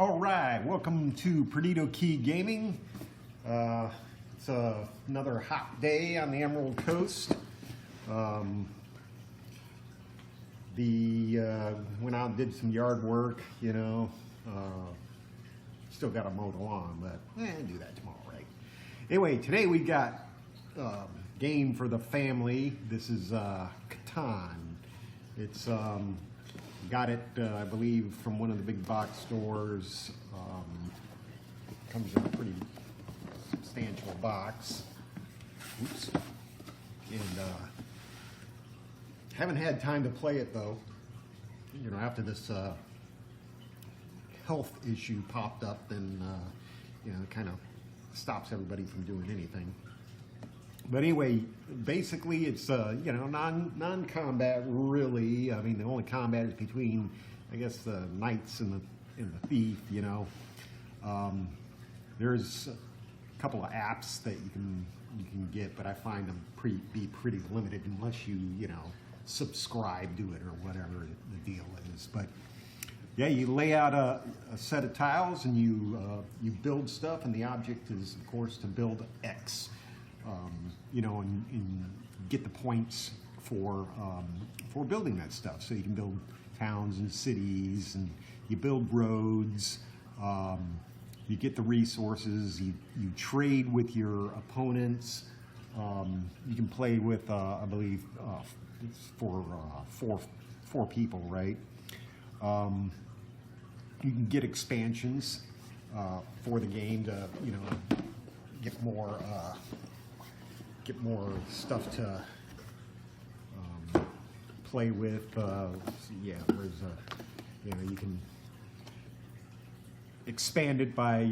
All right, welcome to Perdido Key Gaming. It's another hot day on the Emerald Coast. Went out and did some yard work, still got to mow the lawn, but do that tomorrow, right? Anyway, today we got game for the family. This is Catan. It's got it, I believe, from one of the big box stores. It comes in a pretty substantial box. Oops. And haven't had time to play it though. After this health issue popped up, then it kind of stops everybody from doing anything. But anyway, basically it's non-combat really. I mean, the only combat is between, I guess, the knights and the thief. There's a couple of apps that you can get, but I find them be pretty limited unless you subscribe to it or whatever the deal is. But yeah, you lay out a set of tiles and you build stuff, and the object is, of course, to build X. And get the points for building that stuff. So you can build towns and cities, and you build roads. You get the resources. You trade with your opponents. You can play with, I believe, it's for four people, right? You can get expansions for the game to get more stuff to play with. Yeah, there's you can expand it by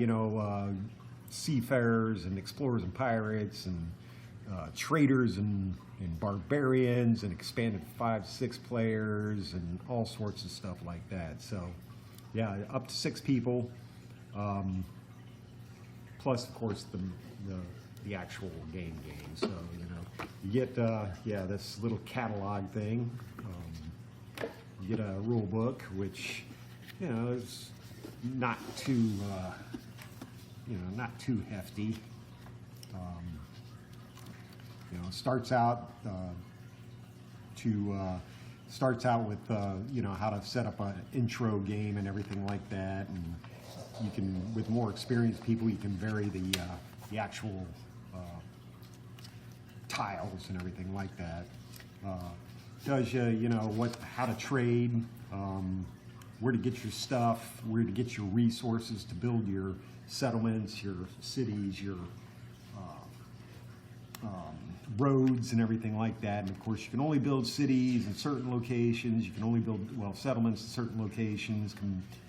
seafarers and explorers and pirates and traders and barbarians, and expanded 5-6 players and all sorts of stuff like that. So yeah, up to 6 people, plus of course the actual game. So you get this little catalog thing. You get a rule book, which is not too hefty. Starts out with how to set up an intro game and everything like that, and you can, with more experienced people, you can vary the actual tiles and everything like that. Tells you how to trade, where to get your stuff, where to get your resources to build your settlements, your cities, your roads and everything like that. And of course, you can only build cities in certain locations. You can only build settlements in certain locations,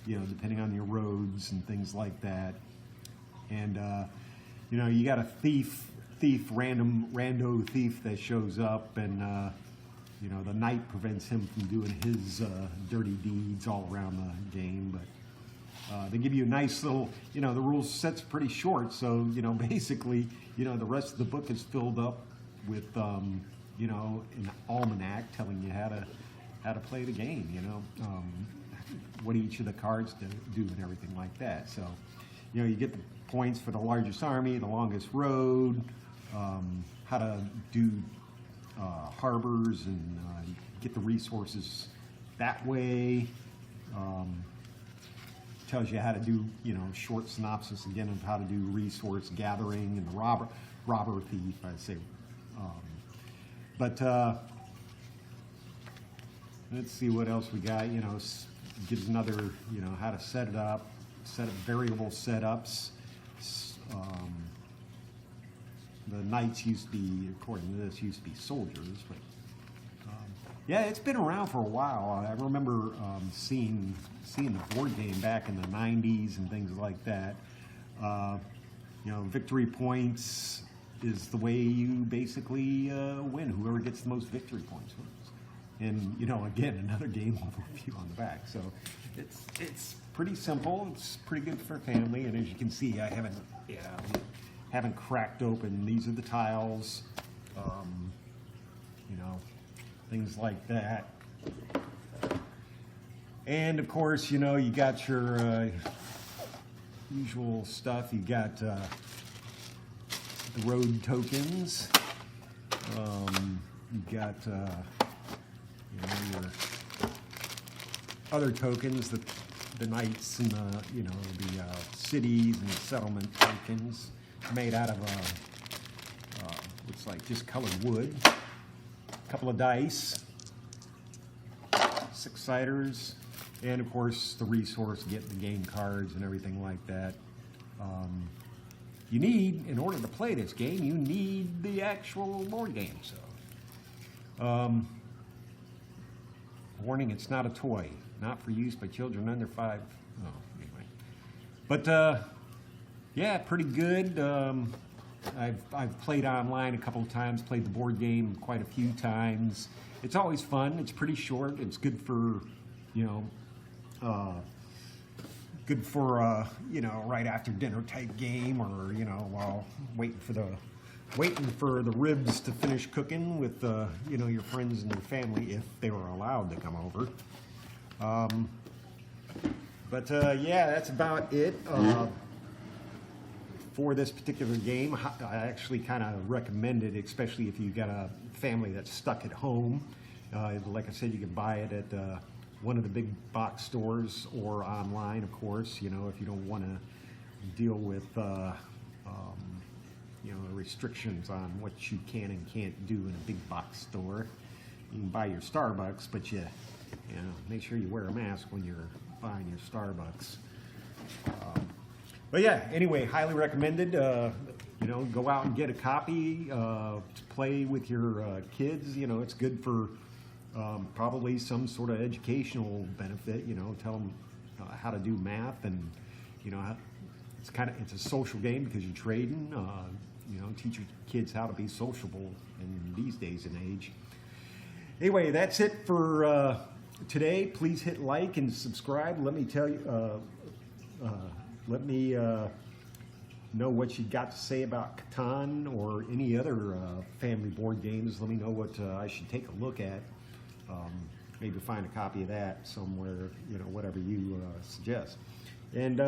depending on your roads and things like that. And you got a rando thief that shows up, and the knight prevents him from doing his dirty deeds all around the game. But they give you a nice little, the rule set's pretty short, so basically, the rest of the book is filled up with an almanac telling you how to play the game. What each of the cards do and everything like that. So you get the points for the largest army, the longest road, how to do harbors, and get the resources that way. Tells you how to do, short synopsis again of how to do resource gathering and the robber thief, I'd say. Let's see what else we got. Gives another, how to set it up, set up variable setups. The knights used to be, according to this, used to be soldiers, but yeah, it's been around for a while. I remember seeing the board game back in the 90s and things like that. Victory points is the way you basically win. Whoever gets the most victory points wins. And again, another game overview on the back. So it's pretty simple. It's pretty good for family. And as you can see, I haven't cracked open. These are the tiles. Things like that. And of course, you got your usual stuff. You got the road tokens. You got your other tokens, the knights and the cities and the settlement tokens made out of looks like just colored wood. A couple of dice, 6-siders, and of course the resource, get the game cards and everything like that. You need, in order to play this game, you need the actual board game. So, warning: it's not a toy, not for use by children under 5. Oh, anyway, but yeah, pretty good. I've played online a couple of times, played the board game quite a few times. It's always fun. It's pretty short. It's good for, good for right after dinner type game, or while waiting for the ribs to finish cooking with your friends and your family, if they were allowed to come over. Yeah, that's about it for this particular game. I actually kind of recommend it, especially if you got a family that's stuck at home. Like I said, you can buy it at one of the big box stores or online, of course, if you don't want to deal with restrictions on what you can and can't do in a big box store. You can buy your Starbucks, but you make sure you wear a mask when you're buying your Starbucks. But yeah, anyway, highly recommended. Go out and get a copy to play with your kids. It's good for probably some sort of educational benefit. Tell them how to do math, and it's a social game because you're trading. Teach your kids how to be sociable in these days and age. Anyway, that's it for today. Please hit like and subscribe. Let me tell you. Let me know what you got to say about Catan or any other family board games. Let me know what I should take a look at. Maybe find a copy of that somewhere, whatever you suggest. And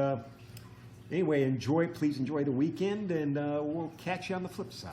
anyway, please enjoy the weekend, and we'll catch you on the flip side.